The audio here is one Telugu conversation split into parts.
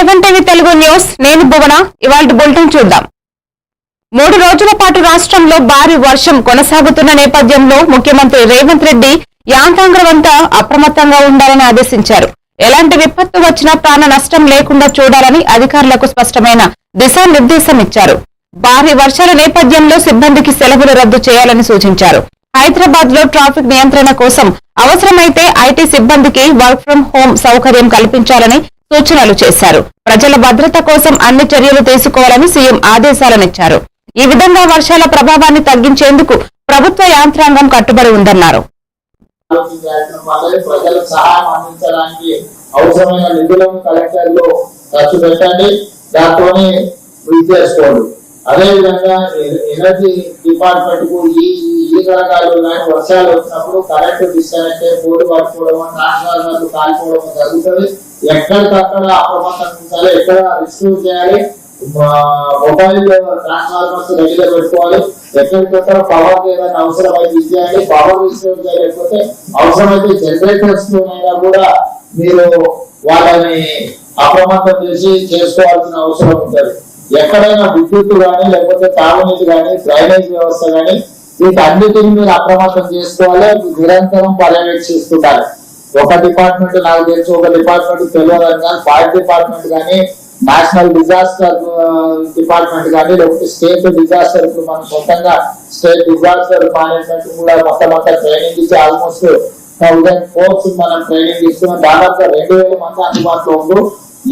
7 టీవీ తెలుగు న్యూస్ నేను భువన ఇవాల్టి బులెటిన్ చూద్దాం। 3 రోజుల పాటు రాష్ట్రంలో భారీ వర్షం కొనసాగుతున్న నేపథ్యంలో ముఖ్యమంత్రి రేవంత్ రెడ్డి యాంత్రాంగమంతా అప్రమత్తంగా ఉండాలని ఆదేశించారు। ఎలాంటి విపత్తు వచ్చినా ప్రాణ నష్టం లేకుండా చూడాలని అధికారులకు స్పష్టమైన దిశానిర్దేశం ఇచ్చారు। భారీ వర్షాల నేపథ్యంలో సిబ్బందికి సెలవులు రద్దు చేయాలని సూచించారు। హైదరాబాద్ లో ట్రాఫిక్ నియంత్రణ కోసం అవసరమైతే ఐటీ సిబ్బందికి వర్క్ ఫ్రం హోం సౌకర్యం కల్పించాలని సూచనలు చేశారు। ప్రజల భద్రత కోసం అన్ని చర్యలు తీసుకోవాలని సీఎం ఆదేశాలనిచ్చారు। ఈ విధంగా వర్షాల ప్రభావాన్ని తగ్గించేందుకు ప్రభుత్వ యాంత్రాంగం కట్టుబడి ఉందన్నారు। అదే విధంగా ఎనర్జీ డిపార్ట్మెంట్ కు ఈ రకాలు వర్షాలు వచ్చినప్పుడు కరెంట్ డిస్కనెక్ట్ పోటీ పట్టుకోవడం ట్రాన్స్ఫార్మర్లు కాలిపోవడం జరుగుతుంది। ఎక్కడికక్కడ అప్రమత్తంగా ఉండాలి, ఎక్కడ రిస్క్ చేయాలి, మొబైల్ ట్రాన్స్ఫార్మర్స్ రెడీగా పెట్టుకోవాలి, ఎక్కడికక్కడ పవర్ ఏదైనా అవసరం అయితే ఇచ్చేయాలి, పవర్ రిస్టోర్ చేయలేకపోతే అవసరమైతే జనరేటర్స్ అయినా కూడా మీరు వాళ్ళని అప్రమత్తం చేసి చేసుకోవాల్సిన అవసరం ఉంటుంది। ఎక్కడైనా విద్యుత్ కానీ లేకపోతే తాగునీటి కానీ డ్రైనేజ్ వ్యవస్థ కానీ వీటన్నిటిని మీరు అప్రమత్తం చేసుకోవాలి, నిరంతరం పర్యవేక్షిస్తుండాలి। ఒక డిపార్ట్మెంట్ నాకు తెలుసు, ఒక డిపార్ట్మెంట్ తెలియదని కానీ ఫైర్ డిపార్ట్మెంట్ కానీ నేషనల్ డిజాస్టర్ డిపార్ట్మెంట్ కానీ లేకపోతే స్టేట్ డిజాస్టర్ మనం సొంతంగా స్టేట్ డిజాస్టర్ మేనేజ్మెంట్ కూడా మొత్తం ట్రైనింగ్ ఇచ్చి ఆల్మోస్ట్ 1000 ఫోర్స్ మనం ట్రైనింగ్ ఇస్తున్నాం। దాదాపు 2000 మంది అందుబాటులో ఉండు।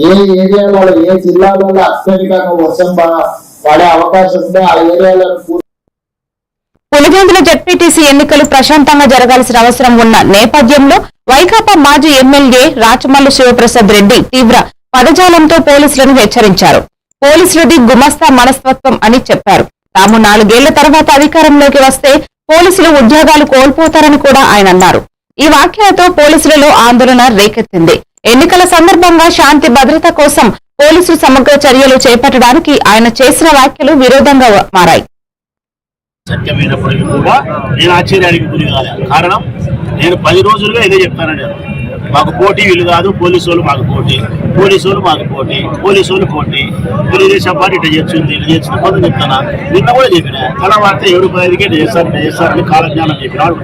ఏ ఏరియాలో ఏ జిల్లాలో అత్యధికంగా వర్షం పడే అవకాశం ఉందో ఆ ఏరియాలో పులివెందుల జెడ్పీటీసీ ఎన్నికలు ప్రశాంతంగా జరగాల్సిన అవసరం ఉన్న నేపథ్యంలో వైకాపా మాజీ ఎమ్మెల్యే రాచమల్లు శివప్రసాద్ రెడ్డి తీవ్ర పదజాలంతో పోలీసులను హెచ్చరించారు। పోలీసులది గుమస్తా మనస్తత్వం అని చెప్పారు। తాము 4 ఏళ్ల తర్వాత అధికారంలోకి వస్తే పోలీసులు ఉద్యోగాలు కోల్పోతారని కూడా ఆయన అన్నారు। ఈ వ్యాఖ్యలతో పోలీసులలో ఆందోళన రేకెత్తింది। ఎన్నికల సందర్భంగా శాంతి భద్రత కోసం పోలీసులు సమగ్ర చర్యలు చేపట్టడానికి ఆయన చేసిన వ్యాఖ్యలు విరోధంగా మారాయి। సత్యమైనప్పటికీ కూడా నేను ఆశ్చర్యానికి గురి కాలేదు। కారణం నేను 10 రోజులుగా ఇదే చెప్తాను। నేను మాకు పోటీ వీళ్ళు కాదు, పోలీసు వాళ్ళు మాకు పోటీ, పోలీసు వాళ్ళు మాకు పోటీ, పోలీసు వాళ్ళు పోటీ, తెలుగుదేశం పార్టీ ఇట్లా చేస్తుంది ఇట్లా చేస్తుంది కొంత చెప్తానా। నిన్న కూడా చెప్పిన తర్వాత 7-10కి ఇట్లా చేస్తారని కాలజ్ఞానం చెప్పినాడు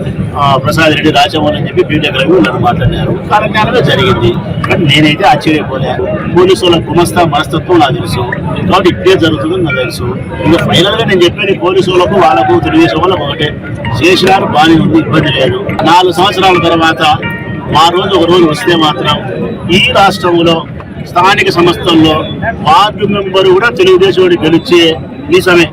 ప్రసాద్ రెడ్డి రాజమౌళి అని చెప్పి పీఠ రవి నన్ను మాట్లాడినారు। కాలజ్ఞానమే జరిగింది, కానీ నేనైతే ఆశ్చర్యపోలే। పోలీసు వాళ్ళ గుమస్తా మనస్తత్వం నాకు తెలుసు, కాబట్టి ఇట్టే జరుగుతుందని నాకు తెలుసు। ఇంకా ఫైనల్ గా నేను చెప్పేది పోలీసు వాళ్ళకు వాళ్ళకు తెలుగుదేశం వాళ్ళకు ఒకటే, చేసినారు బాగానే ఉంది, ఇబ్బంది లేదు। 4 సంవత్సరాల తర్వాత మా రోజు ఒక రోజు వస్తే మాత్రం ఈ రాష్ట్రంలో స్థానిక సంస్థల్లో వార్డు మెంబర్ కూడా తెలుగుదేశం గెలిచే నిజమే,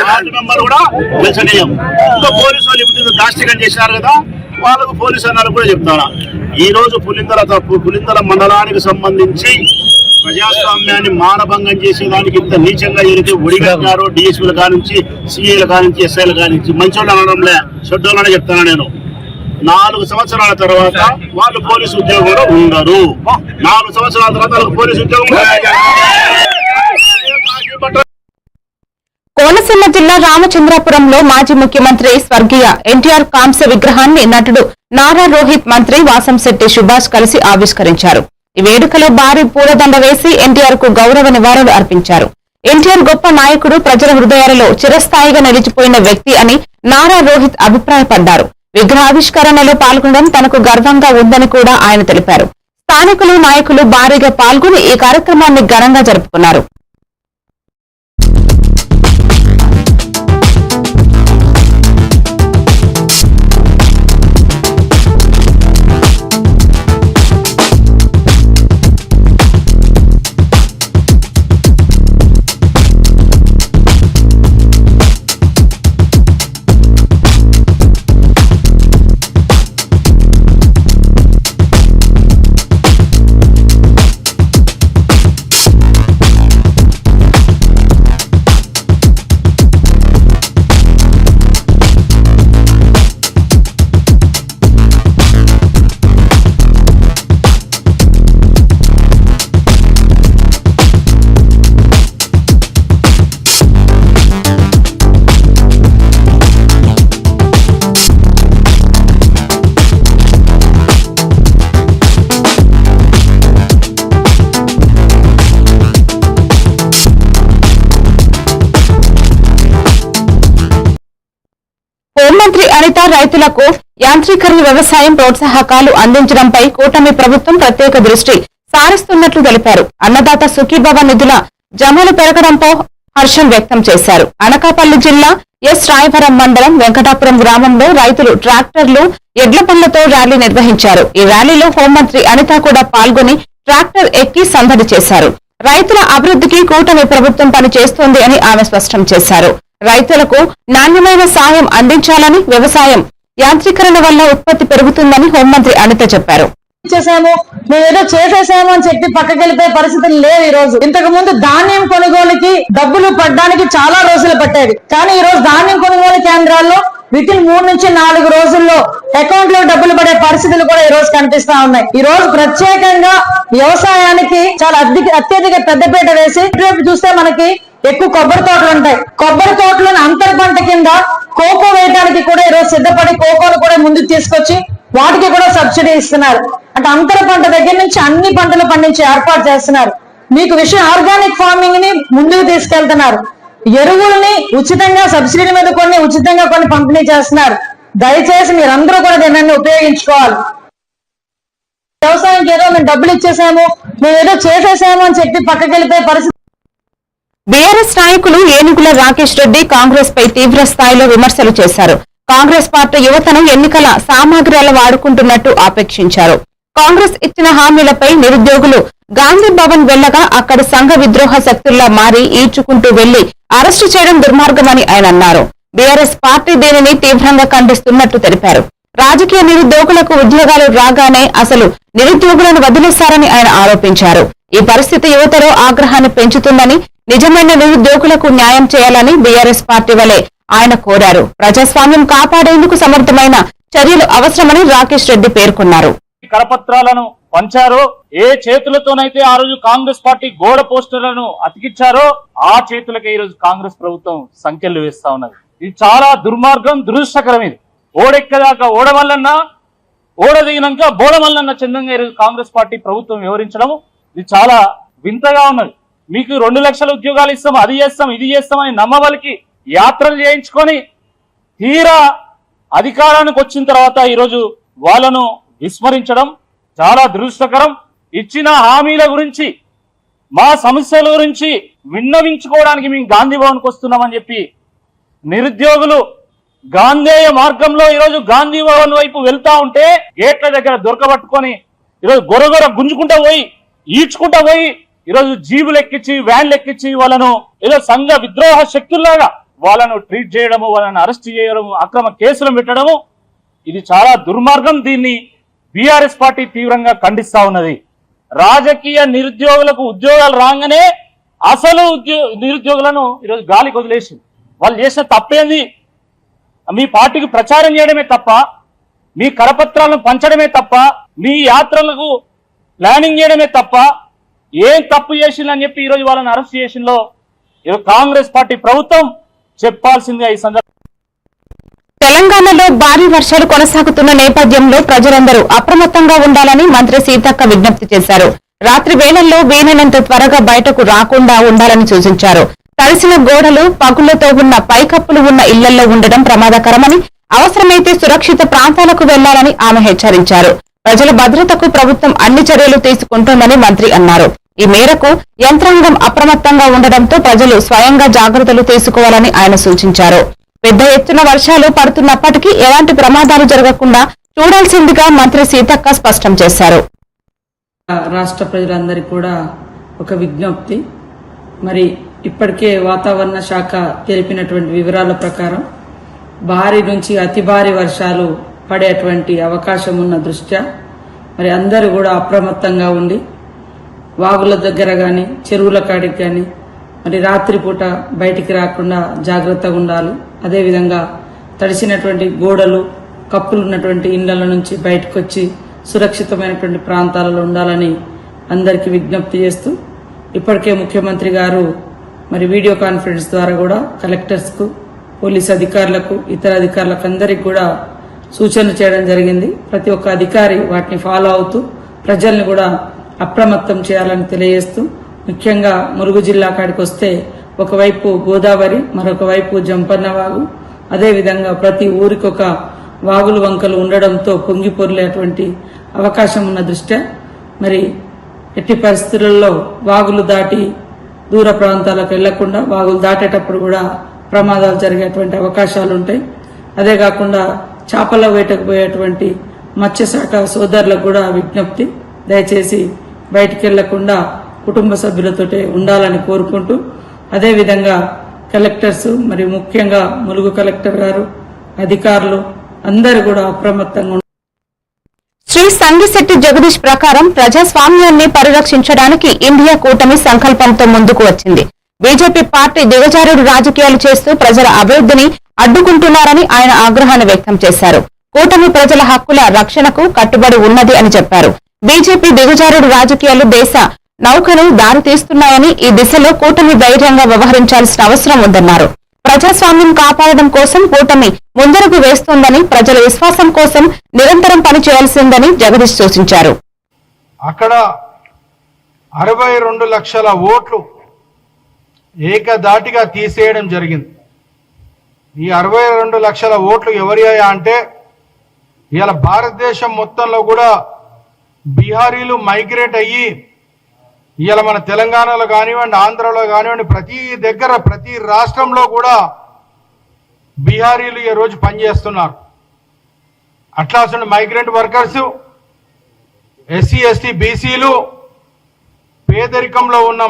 వార్డు మెంబర్ కూడా గెలిచనీయం। ఇంకా పోలీసు వాళ్ళు ఇప్పుడు దాష్టికం చేసినారు కదా, వాళ్ళకు పోలీసు అన్నారు కూడా చెప్తారా। ఈ రోజు పులిందల మండలానికి సంబంధించి ప్రజాస్వామ్యాన్ని మానభంగం చేసేదానికి ఇంత నీచంగా ఏదైతే ఒడిగట్టారో డిఎస్పీల కానించి సిఐల కానించి ఎస్ఐల కానించి మంచోళ్ళు అనడంలే చెడ్డోళ్ళనే చెప్తాను నేను। 4 సంవత్సరాల తర్వాత వాళ్ళు పోలీసు ఉద్యోగంలో ఉండరు, 4 సంవత్సరాల తర్వాత వాళ్ళకి పోలీసు ఉద్యోగం। కోనసీమ జిల్లా రామచంద్రాపురంలో మాజీ ముఖ్యమంత్రి స్వర్గీయ ఎన్టీఆర్ కాంస్య విగ్రహాన్ని నటుడు నారా రోహిత్, మంత్రి వాసంశెట్టి సుభాష్ కలిసి ఆవిష్కరించారు। ఈ వేడుకలో భారీ పూలదండ వేసి ఎన్టీఆర్ కు గౌరవ నివాళులు అర్పించారు। ఎన్టీఆర్ గొప్ప నాయకుడు, ప్రజల హృదయాలలో చిరస్థాయిగా నిలిచిపోయిన వ్యక్తి అని నారా రోహిత్ అభిప్రాయపడ్డారు। విగ్రహావిష్కరణలో పాల్గొనడం తనకు గర్వంగా ఉందని కూడా ఆయన తెలిపారు। స్థానికులు, నాయకులు భారీగా పాల్గొని ఈ కార్యక్రమాన్ని ఘనంగా జరుపుకున్నారు। ఆధారిత రైతులకు యాంత్రీకరణ వ్యవసాయం ప్రోత్సాహకాలు అందించడంపై కూటమి ప్రభుత్వం ప్రత్యేక దృష్టి సారిస్తున్నట్లు తెలిపారు. అన్నదాత సుఖీభవ నిధుల జమలు పెరగడంపై హర్షం వ్యక్తం చేశారు. అనకాపల్లి జిల్లా ఎస్ రాయవరం మండలం వెంకటాపురం గ్రామంలో రైతులు ట్రాక్టర్లు ఎడ్ల బండ్లతో ర్యాలీ నిర్వహించారు. ఈ ర్యాలీలో హోంమంత్రి అనిత కూడా పాల్గొని ట్రాక్టర్ ఎక్కి సందడి చేశారు. రైతుల అభివృద్ధికి కూటమి ప్రభుత్వం పనిచేస్తోంది అని ఆమె స్పష్టం చేశారు. రైతులకు నాణ్యమైన సాయం అందించాలని, వ్యవసాయం యాంత్రీకరణ వల్ల ఉత్పత్తి పెరుగుతుందని హోంమంత్రి అనిత చెప్పారు. చేసాము మేమేదో చేసేసాము అని చెప్పి పక్కకి వెళ్ళిపోయే పరిస్థితులు లేవు. ఈ రోజు ఇంతకు ముందు ధాన్యం కొనుగోలుకి డబ్బులు పడ్డానికి చాలా రోజులు పట్టేది. కానీ ఈ రోజు ధాన్యం కొనుగోలు కేంద్రాల్లో వితిన్ 3 నుంచి 4 రోజుల్లో అకౌంట్ లో డబ్బులు పడే పరిస్థితులు కూడా ఈ రోజు కనిపిస్తా ఉన్నాయి. ఈ రోజు ప్రత్యేకంగా వ్యవసాయానికి చాలా అత్యధిక పెద్దపీట వేసి చూస్తే మనకి ఎక్కువ కొబ్బరి తోటలు ఉంటాయి. కొబ్బరి తోటలను అంతర పంట కింద కోకో వేయడానికి కూడా ఈ రోజు సిద్ధపడి కోకోను కూడా ముందుకు తీసుకొచ్చి వాటికి కూడా సబ్సిడీ ఇస్తున్నారు. అంటే అంతర పంట దగ్గర నుంచి అన్ని పంటలు పండించి ఏర్పాటు చేస్తున్నారు. మీకు విషయం ఆర్గానిక్ ఫార్మింగ్ ని ముందుకు తీసుకెళ్తున్నారు. ఎరువుల్ని ఉచితంగా సబ్సిడీ మీద కొన్ని ఉచితంగా కొన్ని పంపిణీ చేస్తున్నారు. దయచేసి మీరందరూ కూడా దీన్ని ఉపయోగించుకోవాలి. వ్యవసాయానికి ఏదో మేము డబ్బులు ఇచ్చేసాము మేమేదో చేసేసాము అని చెప్పి పక్కకి వెళ్ళిపోయే పరిస్థితి. బీఆర్ఎస్ నాయకులు ఏనుగుల రాకేష్ రెడ్డి కాంగ్రెస్ పై తీవ్ర స్థాయిలో విమర్శలు చేశారు. కాంగ్రెస్ పార్టీ యువతను ఎన్నికల సామాగ్రిలా వాడుకుంటున్నట్టు ఆపేక్షించారు. కాంగ్రెస్ ఇచ్చిన హామీలపై నిరుద్యోగులు గాంధీ భవన్ వెళ్లగా అక్కడ సంఘ విద్రోహ శక్తుల్లా మారి ఈడ్చుకుంటూ వెళ్లి అరెస్టు చేయడం దుర్మార్గమని ఆయన అన్నారు. బీఆర్ఎస్ పార్టీ దీనిని తీవ్రంగా ఖండిస్తున్నట్టు తెలిపారు. రాజకీయ నిరుద్యోగులకు ఉద్యోగాలు రాగానే అసలు నిరుద్యోగులను వదిలేశారని ఆయన ఆరోపించారు. ఈ పరిస్థితి యువతలో ఆగ్రహాన్ని పెంచుతుందని, నిజమైన నిరుద్యోగులకు న్యాయం చేయాలని బీఆర్ఎస్ పార్టీ వలె ఆయన కోరారు. ప్రజాస్వామ్యం కాపాడేందుకు సమర్థమైన చర్యలు అవసరమని రాకేష్ రెడ్డి పేర్కొన్నారు. కరపత్రాలను పంచారో, ఏ చేతులతోనైతే ఆ రోజు కాంగ్రెస్ పార్టీ గోడ పోస్టర్లను అతికిచ్చారో ఆ చేతులకే ఈ రోజు కాంగ్రెస్ ప్రభుత్వం సంఖ్యలు వేస్తా ఉన్నది. ఇది చాలా దుర్మార్గం, దురదృష్టకరం. ఇది ఓడెక్కదాకా ఓడమల్లన్నా, ఓడ దిగినాక బోడమల్లన్న చందంగా ఈరోజు కాంగ్రెస్ పార్టీ ప్రభుత్వం వివరించడం ఇది చాలా వింతగా ఉన్నది. మీకు 2 లక్షల ఉద్యోగాలు ఇస్తాం, అది చేస్తాం, ఇది చేస్తామని నమ్మవలికి యాత్రలు చేయించుకొని తీరా అధికారానికి వచ్చిన తర్వాత ఈరోజు వాళ్ళను విస్మరించడం చాలా దురదృష్టకరం. ఇచ్చిన హామీల గురించి, మా సమస్యల గురించి విన్నవించుకోవడానికి మేము గాంధీ భవన్కి వస్తున్నామని చెప్పి నిరుద్యోగులు గాంధేయ మార్గంలో ఈరోజు గాంధీ భవన్ వైపు వెళ్తా ఉంటే గేట్ల దగ్గర దొరకబట్టుకొని ఈరోజు గొరగొర గుంజుకుంటా పోయి ఈడ్చుకుంటా పోయి ఈరోజు జీబులు ఎక్కించి వ్యాన్లు ఎక్కించి వాళ్ళను ఏదో సంఘ విద్రోహ శక్తుల్లాగా వాళ్ళను ట్రీట్ చేయడము, వాళ్ళని అరెస్ట్ చేయడము, అక్రమ కేసులు పెట్టడము ఇది చాలా దుర్మార్గం. దీన్ని బీఆర్ఎస్ పార్టీ తీవ్రంగా ఖండిస్తా ఉన్నది. రాజకీయ నిరుద్యోగులకు ఉద్యోగాలు రాగానే అసలు నిరుద్యోగులను ఈరోజు గాలికి వదిలేసింది. వాళ్ళు చేసిన తప్పేంది? మీ పార్టీకి ప్రచారం చేయడమే తప్ప, మీ కరపత్రాలను పంచడమే తప్ప, మీ యాత్రలకు ప్లానింగ్ చేయడమే తప్ప ఏం తప్పు చేసిందని చెప్పి ఈరోజు వాళ్ళని అరెస్ట్ చేసిందో కాంగ్రెస్ పార్టీ ప్రభుత్వం చెప్పాల్సిందే. ఈ సందర్భంగా తెలంగాణలో భారీ వర్షాలు కొనసాగుతున్న నేపథ్యంలో ప్రజలందరూ అప్రమత్తంగా ఉండాలని మంత్రి సీతక్క విజ్ఞప్తి చేశారు. రాత్రి వేళల్లో వీలైనంత త్వరగా బయటకు రాకుండా ఉండాలని సూచించారు. తడిసిన గోడలు, పగుళ్లతో ఉన్న పైకప్పులు ఉన్న ఇళ్లలో ఉండడం ప్రమాదకరమని, అవసరమైతే సురక్షిత ప్రాంతాలకు వెళ్లాలని ఆమె హెచ్చరించారు. ప్రజల భద్రతకు ప్రభుత్వం అన్ని చర్యలు తీసుకుంటోందని మంత్రి అన్నారు. ఈ మేరకు యంత్రాంగం అప్రమత్తంగా ఉండడంతో ప్రజలు స్వయంగా జాగ్రత్తలు తీసుకోవాలని ఆయన సూచించారు. పెద్ద ఎత్తున వర్షాలు పడుతున్నప్పటికీ ఎలాంటి ప్రమాదాలు జరగకుండా చూడాల్సిందిగా మంత్రి సీతక్క స్పష్టం చేశారు. రాష్ట్ర ప్రజలందరికీ కూడా ఒక విజ్ఞప్తి. మరి ఇప్పటికే వాతావరణ శాఖ తెలిపినటువంటి వివరాల ప్రకారం భారీ నుంచి అతి భారీ వర్షాలు పడేటువంటి అవకాశం ఉన్న దృష్ట్యా మరి అందరూ కూడా అప్రమత్తంగా ఉండి వాగుల దగ్గర కానీ చెరువుల కాడికి కానీ మరి రాత్రిపూట బయటికి రాకుండా జాగ్రత్తగా ఉండాలి. అదేవిధంగా తడిసినటువంటి గోడలు, కప్పులు ఉన్నటువంటి ఇళ్ల నుంచి బయటకు వచ్చి సురక్షితమైనటువంటి ప్రాంతాలలో ఉండాలని అందరికీ విజ్ఞప్తి చేస్తూ ఇప్పటికే ముఖ్యమంత్రి గారు మరి వీడియో కాన్ఫరెన్స్ ద్వారా కూడా కలెక్టర్స్కు, పోలీస్ అధికారులకు, ఇతర అధికారులకు అందరికి కూడా సూచనలు చేయడం జరిగింది. ప్రతి ఒక్క అధికారి వాటిని ఫాలో అవుతూ ప్రజల్ని కూడా అప్రమత్తం చేయాలని తెలియజేస్తూ, ముఖ్యంగా ములుగు జిల్లా కాడికి వస్తే ఒకవైపు గోదావరి, మరొక వైపు జంపన్నవాగు, అదేవిధంగా ప్రతి ఊరికి ఒక వాగులు వంకలు ఉండడంతో పొంగి పొర్లేటువంటి అవకాశం ఉన్న దృష్ట్యా మరి ఎట్టి పరిస్థితులలో వాగులు దాటి దూర ప్రాంతాలకు వెళ్లకుండా వాగులు దాటేటప్పుడు కూడా ప్రమాదాలు జరిగేటువంటి అవకాశాలు ఉంటాయి. అదే కాకుండా చేపల వేటకు పోయేటువంటి మత్స్యశాఖ సోదరులకు కూడా విజ్ఞప్తి, దయచేసి బయటికి వెళ్లకుండా కుటుంబ సభ్యులతోటే ఉండాలని కోరుకుంటూ, అదేవిధంగా కలెక్టర్స్ మరి ముఖ్యంగా ములుగు కలెక్టర్ గారు, అధికారులు అందరూ కూడా అప్రమత్తంగా శ్రీ సంగిశెట్టి జగదీష్ ప్రకారం ప్రజాస్వామ్యాన్ని పరిరక్షించడానికి ఇండియా కూటమి సంకల్పంతో ముందుకు వచ్చింది. బీజేపీ పార్టీ దిగజారుడు రాజకీయాలు చేస్తూ ప్రజల అభివృద్ధిని అడ్డుకుంటున్నారని ఆయన ఆగ్రహాన్ని వ్యక్తం చేశారు. కూటమి ప్రజల హక్కుల రక్షణకు కట్టుబడి ఉన్నది అని చెప్పారు. బీజేపీ దిగజారుడు రాజకీయాలు దేశ నౌకను దారి తీస్తున్నాయని, ఈ దిశలో కూటమి ధైర్యంగా వ్యవహరించాల్సిన అవసరం ఉందన్నారు. ప్రజాస్వామ్యం కాపాడడం కోసం కూటమి ముందరకు వేస్తోందని, ప్రజల విశ్వాసం కోసం నిరంతరం పనిచేయాల్సిందని జగదీష్ సూచించారు. అక్కడ 62 లక్షల ఓట్లు ఏకదాటిగా తీసేయడం జరిగింది. ఈ 62 లక్షల ఓట్లు ఎవరియా అంటే ఇవాళ భారతదేశం మొత్తంలో కూడా బీహారీలు మైగ్రేట్ అయ్యి ఇవాళ మన తెలంగాణలో కానివ్వండి, ఆంధ్రలో కానివ్వండి, ప్రతి దగ్గర ప్రతి రాష్ట్రంలో కూడా బీహారీలు ఈ రోజు పనిచేస్తున్నారు. అట్లాంటి మైగ్రెంట్ వర్కర్స్, ఎస్సీ ఎస్టీ బీసీలు, పేదరికంలో ఉన్న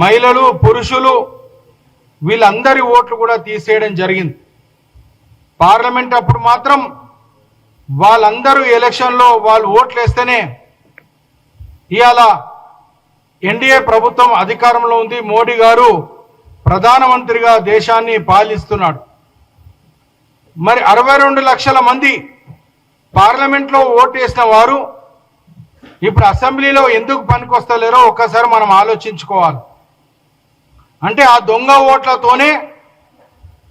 మహిళలు, పురుషులు, వీళ్ళందరి ఓట్లు కూడా తీసేయడం జరిగింది. పార్లమెంట్ అప్పుడు మాత్రం వాళ్ళందరూ ఎలక్షన్లో వాళ్ళు ఓట్లు వేస్తేనే ఇవాళ ఎన్డీఏ ప్రభుత్వం అధికారంలో ఉంది. మోడీ గారు ప్రధానమంత్రిగా దేశాన్ని పాలిస్తున్నాడు. మరి 62 లక్షల మంది పార్లమెంట్లో ఓటు వేసిన వారు ఇప్పుడు అసెంబ్లీలో ఎందుకు పనికొస్తలేరో ఒక్కసారి మనం ఆలోచించుకోవాలి. అంటే ఆ దొంగ ఓట్లతోనే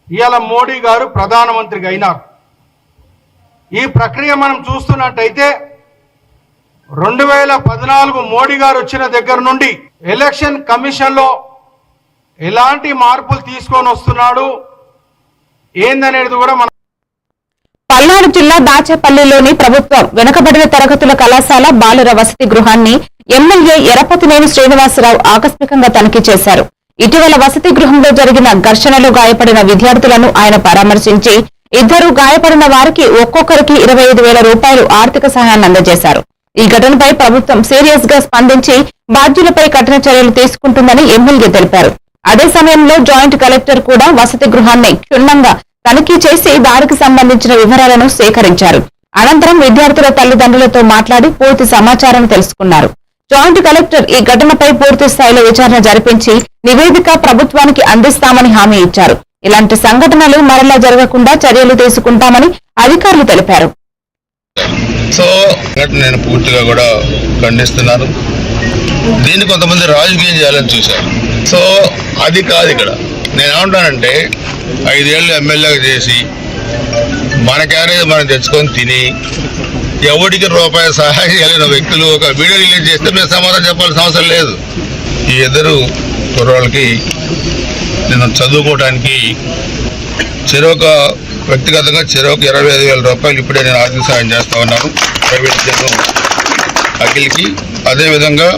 ఇవాళ మోడీ గారు ప్రధానమంత్రిగా అయినారు. ఈ ప్రక్రియ మనం చూస్తున్నట్టయితే 2014 మోడీ గారు వచ్చిన దగ్గర నుండి ఎలక్షన్ కమిషన్లో ఎలాంటి మార్పులు తీసుకొని వస్తున్నాడు ఏందనేది కూడా మనం. పల్నాడు జిల్లా దాచేపల్లిలోని ప్రభుత్వ వెనుకబడిన తరగతుల కళాశాల బాలుర వసతి గృహాన్ని ఎమ్మెల్యే ఎరపతినేని శ్రీనివాసరావు ఆకస్మికంగా తనిఖీ చేశారు. ఇటీవల వసతి గృహంలో జరిగిన ఘర్షణలో గాయపడిన విద్యార్థులను ఆయన పరామర్శించి, ఇద్దరు గాయపడిన వారికి ఒక్కొక్కరికి 25,000 రూపాయలు ఆర్థిక సహాయాన్ని అందజేశారు. ఈ ఘటనపై ప్రభుత్వం సీరియస్ గా స్పందించి బాధ్యులపై కఠిన చర్యలు తీసుకుంటుందని ఎమ్మెల్యే తెలిపారు. అదే సమయంలో జాయింట్ కలెక్టర్ కూడా వసతి గృహాన్ని క్షుణ్ణంగా తనిఖీ చేసి దారికి సంబంధించిన వివరాలను సేకరించారు. అనంతరం విద్యార్థుల తల్లిదండ్రులతో మాట్లాడి పూర్తి సమాచారం తెలుసుకున్నారు. జాయింట్ కలెక్టర్ ఈ ఘటనపై పూర్తి స్థాయిలో విచారణ జరిపించి నివేదిక ప్రభుత్వానికి అందిస్తామని హామీ ఇచ్చారు. ఇలాంటి సంఘటనలు మరలా జరగకుండా చర్యలు తీసుకుంటామని అధికారులు తెలిపారు. సో నేను పూర్తిగా కూడా ఖండిస్తున్నాను. దీన్ని కొంతమంది రాజకీయం చేయాలని చూశారు. సో అది కాదు. ఇక్కడ నేను ఏమంటానంటే 5 ఏళ్ళు ఎమ్మెల్యేగా చేసి మన క్యారేజ్ మనం తెచ్చుకొని తిని ఎవరికి రూపాయి సహాయం చేయలేని వ్యక్తులు ఒక వీడియో రిలీజ్ చేస్తే మేము సమాధానం చెప్పాల్సిన అవసరం లేదు. ఈ ఇద్దరు కుర్రోళ్ళకి నేను చదువుకోవడానికి చెరొక వ్యక్తిగతంగా చెరొక 25,000 రూపాయలు ఇప్పుడే నేను ఆర్థిక సహాయం చేస్తా ఉన్నాను ప్రైవేట్ ఉద్యోగం అఖిల్కి. అదేవిధంగా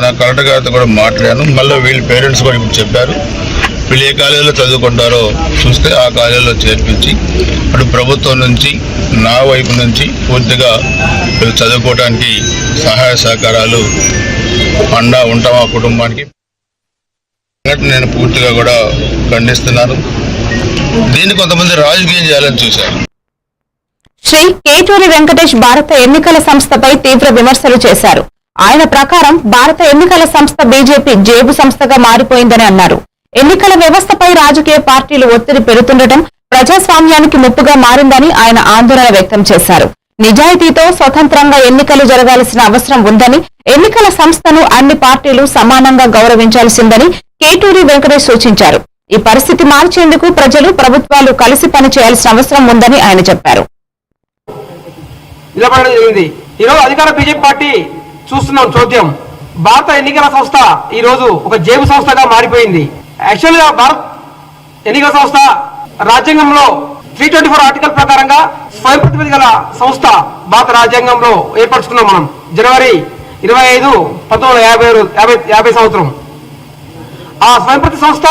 నా కలెక్టర్ గారితో కూడా మాట్లాడాను. మళ్ళీ వీళ్ళ పేరెంట్స్ కూడా ఇప్పుడు చెప్పారు, వీళ్ళు ఏ కాలేజీలో చదువుకుంటారో చూస్తే ఆ కాలేజీలో చేర్పించి అటు ప్రభుత్వం నుంచి నా వైపు నుంచి పూర్తిగా వీళ్ళు చదువుకోవడానికి సహాయ సహకారాలు అండా ఉంటాం ఆ కుటుంబానికి. నేను పూర్తిగా కూడా ఖండిస్తున్నాను. దీన్ని కొంతమంది రాజకీయం చేయాలని చూశారు. శ్రీ కేటూరి వెంకటేష్ భారత ఎన్నికల సంస్థపై తీవ్ర విమర్శలు చేశారు. ఆయన ప్రకారం భారత ఎన్నికల సంస్థ బీజేపీ జేబు సంస్థగా మారిపోయిందని అన్నారు. ఎన్నికల వ్యవస్థపై రాజకీయ పార్టీలు ఒత్తిడి పెడుతుండటం ప్రజాస్వామ్యానికి ముప్పుగా మారిందని ఆయన ఆందోళన వ్యక్తం చేశారు. నిజాయితీతో స్వతంత్రంగా ఎన్నికలు జరగాల్సిన అవసరం ఉందని, ఎన్నికల సంస్థను అన్ని పార్టీలు సమానంగా గౌరవించాల్సిందని కేటూరి వెంకటేష్ సూచించారు. ఈ పరిస్థితి మార్చేందుకు ప్రజలు, ప్రభుత్వాలు కలిసి పనిచేయాల్సిన అవసరం ఉందని ఆయన చెప్పారు. ఈరోజు అధికార బీజేపీ పార్టీ చూస్తున్నాం చోద్యం. భారత ఎన్నికల సంస్థ ఈ రోజు ఒక జేబు సంస్థగా మారిపోయింది. యాక్చువల్గా భారత్ ఎన్నికల సంస్థ రాజ్యాంగంలో 324 ఆర్టికల్ ప్రకారంగా స్వయం ప్రతిపత్తి గల సంస్థ భారత రాజ్యాంగంలో ఏర్పరచుకున్నాం మనం జనవరి 25, 1950 సంవత్సరం. ఆ స్వయం ప్రతిపత్తి సంస్థ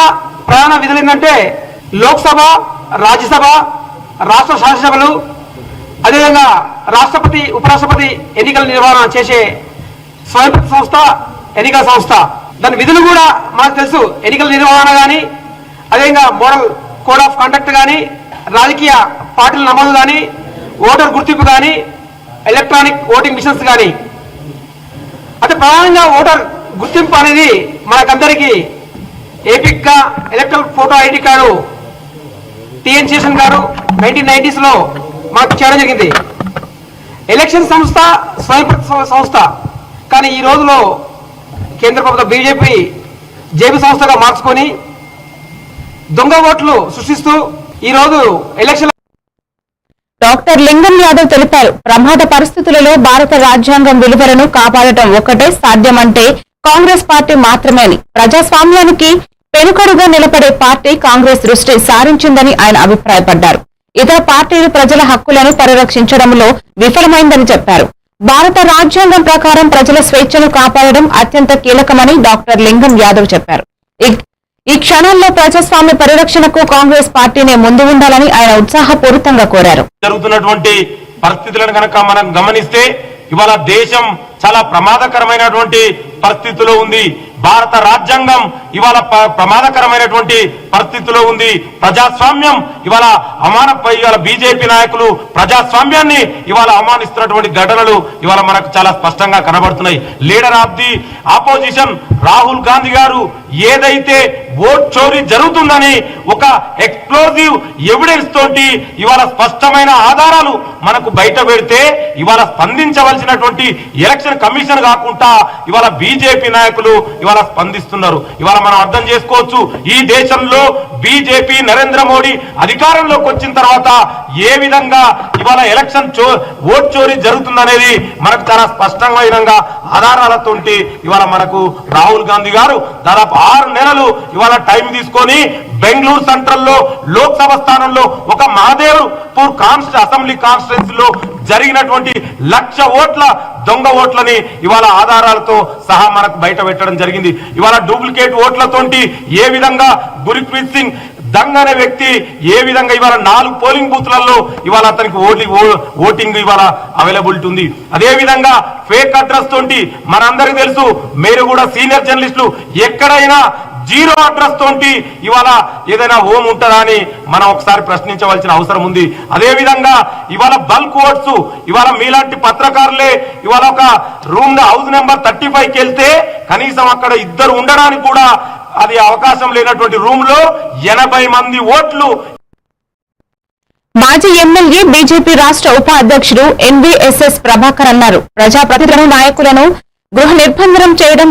ప్రధాన విధులు ఏంటంటే లోక్సభ, రాజ్యసభ, రాష్ట్ర శాసనసభలు, అదేవిధంగా రాష్ట్రపతి, ఉపరాష్ట్రపతి ఎన్నికల నిర్వహణ చేసే స్వయం ప్రతిపత్తి సంస్థ ఎన్నికల సంస్థ. దాని విధులు కూడా మనకు తెలుసు. ఎన్నికల నిర్వహణ కానీ, అదేవిధంగా మోడల్ కోడ్ ఆఫ్ కండక్ట్ కానీ, రాజకీయ పార్టీల నమోదు కానీ, ఓటర్ గుర్తింపు కానీ, ఎలక్ట్రానిక్ ఓటింగ్ మిషన్స్ కానీ. అంటే ప్రధానంగా ఓటర్ గుర్తింపు అనేది మనకందరికీ ఏపిక్గా electoral photo ID card TN Seshan గారు 1990s లో మనకు చేయడం జరిగింది. ఎలక్షన్ సంస్థ స్వయం సంస్థ, కానీ ఈ రోజులో కేంద్ర ప్రభుత్వం బీజేపీ జేబీ సంస్థగా మార్చుకొని దొంగ ఓట్లు సృష్టిస్తూ ఈ రోజు ఎలక్షన్. డాక్టర్ లింగం యాదవ్ తెలిపారు. ప్రమాద పరిస్థితులలో భారత రాజ్యాంగం విలువలను కాపాడటం ఒక్కటే సాధ్యమంటే కాంగ్రెస్ పార్టీ మాత్రమే అని, ప్రజాస్వామ్యానికి పెనుకడుగా నిలబడే పార్టీ కాంగ్రెస్ దృష్టి సారించిందని ఆయన అభిప్రాయపడ్డారు. ఇతర పార్టీలు ప్రజల హక్కులను పరిరక్షించడంలో విఫలమైందని చెప్పారు. భారత రాజ్యాంగం ప్రకారం ప్రజల స్వేచ్ఛను కాపాడడం అత్యంత కీలకమని డాక్టర్ లింగం యాదవ్ చెప్పారు. ఈ క్షణాల్లో ప్రజాస్వామ్య పరిరక్షణకు కాంగ్రెస్ పార్టీనే ముందు ఉండాలని ఆయన ఉత్సాహపూరితంగా కోరారు. జరుగుతున్నటువంటి పరిస్థితులను కనుక మనం గమనిస్తే ఇవాళ దేశం చాలా ప్రమాదకరమైనటువంటి పరిస్థితిలో ఉంది. భారత రాజ్యాంగం ఇవాళ ప్రమాదకరమైనటువంటి పరిస్థితిలో ఉంది. ప్రజాస్వామ్యం ఇవాళ ఇవాళ బీజేపీ నాయకులు ప్రజాస్వామ్యాన్ని ఇవాళ అవమానిస్తున్నటువంటి ఘటనలు ఇవాళ మనకు చాలా స్పష్టంగా కనబడుతున్నాయి. Leader of the opposition Rahul Gandhi గారు ఏదైతే ఓట్ చోరీ జరుగుతుందని ఒక ఎక్స్ప్లోజివ్ ఎవిడెన్స్ తోటి ఇవాళ స్పష్టమైన ఆధారాలు మనకు బయట పెడితే ఇవాళ స్పందించవలసినటువంటి ఎలక్షన్ కమిషన్ కాకుండా ఇవాళ బీజేపీ నాయకులు ఇవాళ స్పందిస్తున్నారు. ఇవాళ మనం అర్థం చేసుకోవచ్చు, ఈ దేశంలో బీజేపీ నరేంద్ర మోడీ అధికారంలోకి వచ్చిన తర్వాత ఏ విధంగా ఇవాళ ఎలక్షన్ ఓట్ చోరీ జరుగుతుందనేది మనకు చాలా స్పష్టమైన ఆధారాలతో ఇవాళ మనకు రాహుల్ గాంధీ గారు దాదాపు 6 నెలలు ఇవాళ టైం తీసుకొని బెంగళూరు సెంట్రల్ లో లోక్సభ స్థానంలో ఒక మహదేవ్పూర్ అసెంబ్లీ కాన్స్టిట్యున్సీలో జరిగినటువంటి 1,00,000 ఓట్ల దొంగ ఓట్లని ఇవాళ ఆధారాలతో సహా మనకు బయట పెట్టడం జరిగింది. ఇవాళ డూప్లికేట్ ఓట్లతోటి ఏ విధంగా గుర్ప్రీత్ సింగ్ దంగ్ అనే వ్యక్తి ఏ విధంగా ఇవాళ 4 పోలింగ్ బూత్లలో ఇవాళ అతనికి ఓటింగ్ ఇవాళ అవైలబిలిటీ ఉంది. అదే విధంగా ఫేక్ అడ్రస్ తోటి మనందరికీ తెలుసు, మీరు కూడా సీనియర్ జర్నలిస్టులు, ఎక్కడైనా 0 అడ్రస్ తోటి ఇవాళ ఏదైనా హోమ్ ఉంటుందా అని మనం ఒకసారి ప్రశ్నించవలసిన అవసరం ఉంది. అదే విధంగా ఇవాళ బల్క్ ఓట్స్ ఇవాళ మీలాంటి పత్రకారులే ఇవాళ ఒక రూమ్ హౌస్ నెంబర్ 35కి వెళ్తే కనీసం అక్కడ 2 ఉండడానికి కూడా అది అవకాశం లేనటువంటి రూమ్ లో 80 మంది ఓట్లు. మాజీ ఎమ్మెల్యే బీజేపీ రాష్ట్ర ఉపాధ్యక్షుడు ఎన్వీఎస్ఎస్ ప్రభాకర్ అన్నారు. ప్రజాప్రతినిధులను నాయకులను గృహ నిర్బంధనం చేయడం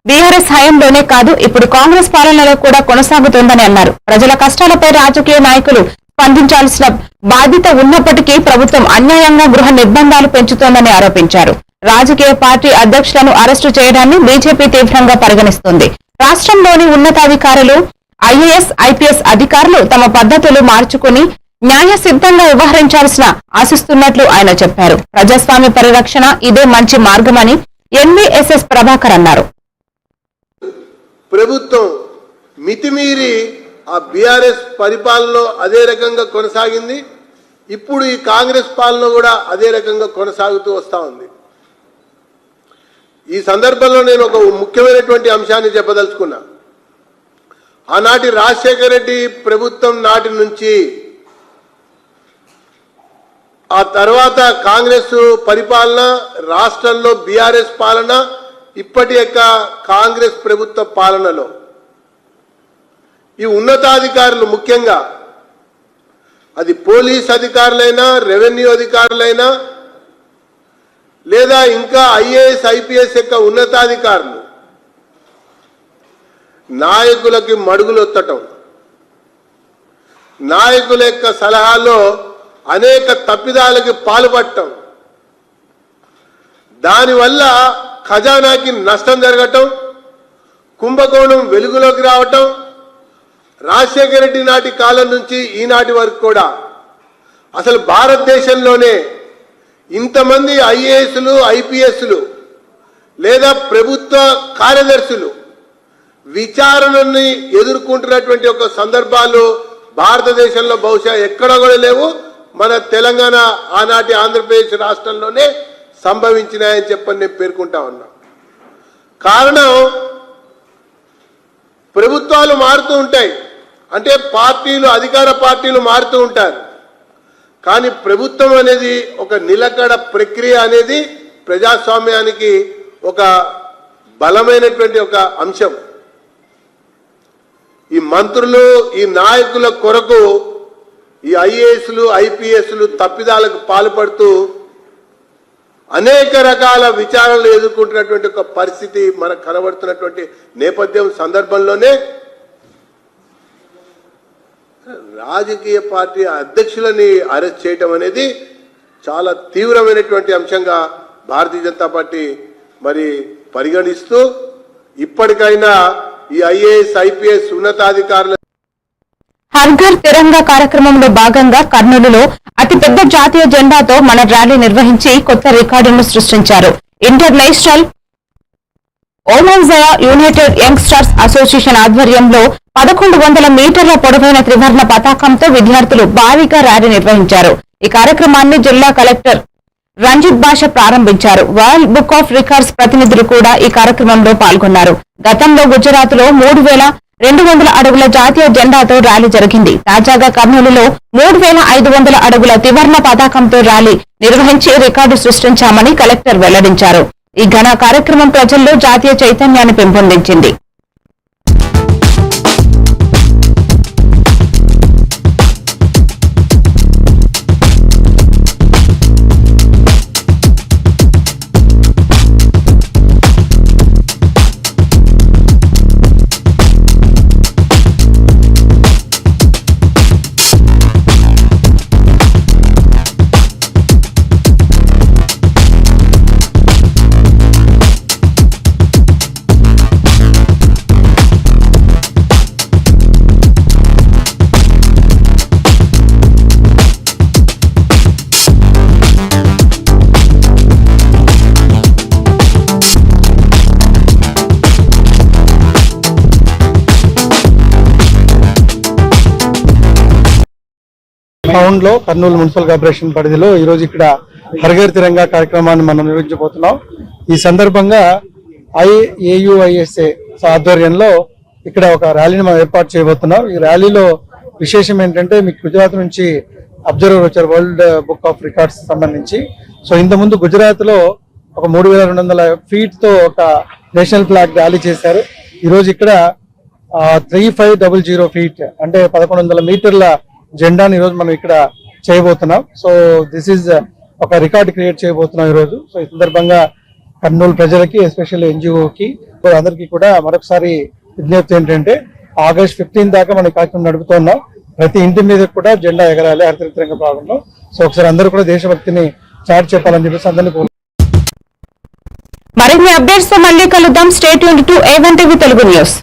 బీఆర్ఎస్ హయాంలోనే కాదు, ఇప్పుడు కాంగ్రెస్ పాలనలో కూడా కొనసాగుతోందని అన్నారు. ప్రజల కష్టాలపై రాజకీయ నాయకులు స్పందించాల్సిన బాధ్యత ఉన్నప్పటికీ ప్రభుత్వం అన్యాయంగా గృహ నిర్బంధాలు పెంచుతోందని ఆరోపించారు. రాజకీయ పార్టీ అధ్యక్షులను అరెస్టు చేయడాన్ని బీజేపీ తీవ్రంగా పరిగణిస్తోంది. రాష్ట్రంలోని ఉన్నతాధికారులు, ఐఏఎస్, ఐపీఎస్ అధికారులు తమ పద్ధతులు మార్చుకుని న్యాయ సిద్ధంగా వ్యవహరించాల్సిన ఆశిస్తున్నట్లు ఆయన చెప్పారు. ప్రజాస్వామ్య పరిరక్షణ ఇదే మంచి మార్గమని ఎన్వీఎస్ఎస్ ప్రభాకర్ అన్నారు. ప్రభుత్వం మితిమీరి ఆ బీఆర్ఎస్ పరిపాలనలో అదే రకంగా కొనసాగింది. ఇప్పుడు ఈ కాంగ్రెస్ పాలన కూడా అదే రకంగా కొనసాగుతూ వస్తా ఉంది. ఈ సందర్భంలో నేను ఒక ముఖ్యమైనటువంటి అంశాన్ని చెప్పదలుచుకున్నా. ఆనాటి రాజశేఖర రెడ్డి ప్రభుత్వం నాటి నుంచి ఆ తర్వాత కాంగ్రెస్ పరిపాలన, రాష్ట్రంలో బీఆర్ఎస్ పాలన, ఇప్పటి యొక్క కాంగ్రెస్ ప్రభుత్వ పాలనలో ఈ ఉన్నతాధికారులు, ముఖ్యంగా అది పోలీస్ అధికారులైనా, రెవెన్యూ అధికారులైనా, లేదా ఇంకా ఐఏఎస్, ఐపీఎస్ యొక్క ఉన్నతాధికారులు నాయకులకి మడుగులొత్తటం, నాయకుల యొక్క సలహాలో అనేక తప్పిదాలకి పాల్పడటం, దానివల్ల ఖజానాకి నష్టం జరగటం, కుంభకోణం వెలుగులోకి రావటం, రాజశేఖర రెడ్డి నాటి కాలం నుంచి ఈనాటి వరకు కూడా అసలు భారతదేశంలోనే ఇంతమంది ఐఏఎస్లు ఐపీఎస్లు లేదా ప్రభుత్వ కార్యదర్శులు విచారణని ఎదుర్కొంటున్నటువంటి ఒక సందర్భాలు భారతదేశంలో బహుశా ఎక్కడ కూడా లేవు. మన తెలంగాణ ఆనాటి ఆంధ్రప్రదేశ్ రాష్ట్రంలోనే సంభవించినాయని చెప్పని నేను పేర్కొంటా ఉన్నా. కారణం ప్రభుత్వాలు మారుతూ ఉంటాయి, అంటే పార్టీలు, అధికార పార్టీలు మారుతూ ఉంటారు. కానీ ప్రభుత్వం అనేది ఒక నిలకడ ప్రక్రియ అనేది ప్రజాస్వామ్యానికి ఒక బలమైనటువంటి ఒక అంశం. ఈ మంత్రులు, ఈ నాయకుల కొరకు ఈ ఐఏఎస్లు ఐపీఎస్లు తప్పిదాలకు పాల్పడుతూ అనేక రకాల విచారణలు ఎదుర్కొంటున్నటువంటి ఒక పరిస్థితి మనకు కనబడుతున్నటువంటి నేపథ్యం సందర్భంలోనే రాజకీయ పార్టీ అధ్యక్షులని అరెస్ట్ చేయటం అనేది చాలా తీవ్రమైనటువంటి అంశంగా భారతీయ జనతా పార్టీ మరి పరిగణిస్తూ ఇప్పటికైనా ఈ ఐఏఎస్ ఐపీఎస్ ఉన్నతాధికారుల హర్ ఘర్ తిరంగా కార్యక్రమంలో భాగంగా కర్నూలులో అతిపెద్ద జాతీయ జెండాతో మన ర్యాలీ నిర్వహించి కొత్త రికార్డును సృష్టించారు. ఇంటర్నేషనల్ ఓమన్జయా యునైటెడ్ యంగ్స్టర్స్ అసోసియేషన్ ఆధ్వర్యంలో 1100 మీటర్ల పొడవైన త్రివర్ణ పతాకంతో విద్యార్థులు భారీగా ర్యాలీ నిర్వహించారు. ఈ కార్యక్రమాన్ని జిల్లా కలెక్టర్ రంజిత్ బాషా ప్రారంభించారు. వరల్డ్ బుక్ ఆఫ్ రికార్డ్స్ ప్రతినిధులు కూడా ఈ కార్యక్రమంలో పాల్గొన్నారు. గతంలో గుజరాత్ లో 3200 అడుగుల జాతీయ జెండాతో ర్యాలీ జరిగింది. తాజాగా కర్నూలులో 3500 అడుగుల త్రివర్ణ పతాకంతో ర్యాలీ నిర్వహించి రికార్డు సృష్టించామని కలెక్టర్ వెల్లడించారు. ఈ ఘన కార్యక్రమం ప్రజల్లో జాతీయ చైతన్యాన్ని పెంపొందించింది. టౌన్ లో కర్నూలు మున్సిపల్ కార్పొరేషన్ పరిధిలో ఈ రోజు ఇక్కడ హర్ ఘర్ తిరంగా కార్యక్రమాన్ని మనం నిర్వహించబోతున్నాం. ఈ సందర్భంగా IAUISA ఆధ్వర్యంలో ఇక్కడ ఒక ర్యాలీని మనం ఏర్పాటు చేయబోతున్నాం. ఈ ర్యాలీలో విశేషం ఏంటంటే, మీకు గుజరాత్ నుంచి అబ్జర్వర్ వచ్చారు, వరల్డ్ బుక్ ఆఫ్ రికార్డ్స్ సంబంధించి. సో ఇంతకుముందు గుజరాత్ లో ఒక 3200 ఫీట్ తో ఒక నేషనల్ ఫ్లాగ్ ర్యాలీ చేశారు. ఈ రోజు ఇక్కడ 3500 ఫీట్ అంటే 1100 మీటర్ల జెండాని ఈరోజు మనం ఇక్కడ చేయబోతున్నాం. సో దిస్ ఈజ్ ఒక రికార్డ్ క్రియేట్ చేయబోతున్నాం ఈరోజు. సో ఈ సందర్భంగా కర్నూలు ప్రజలకి, ఎస్పెషల్లీ NGOకి అందరికీ కూడా మరొకసారి విజ్ఞప్తి ఏంటంటే, ఆగస్ట్ 15 దాకా మనం కార్యక్రమం నడుపుతున్నాం. ప్రతి ఇంటి మీద కూడా జెండా ఎగరాలి హర్ ఘర్ తిరంగా భాగంలో. సో ఒకసారి అందరూ కూడా దేశభక్తిని చాటి చెప్పాలని చెప్పేసి అందరినీ మరిన్ని అప్డేట్స్ తో మళ్ళీ కలుద్దాం. Stay tuned to A1 TV Telugu news.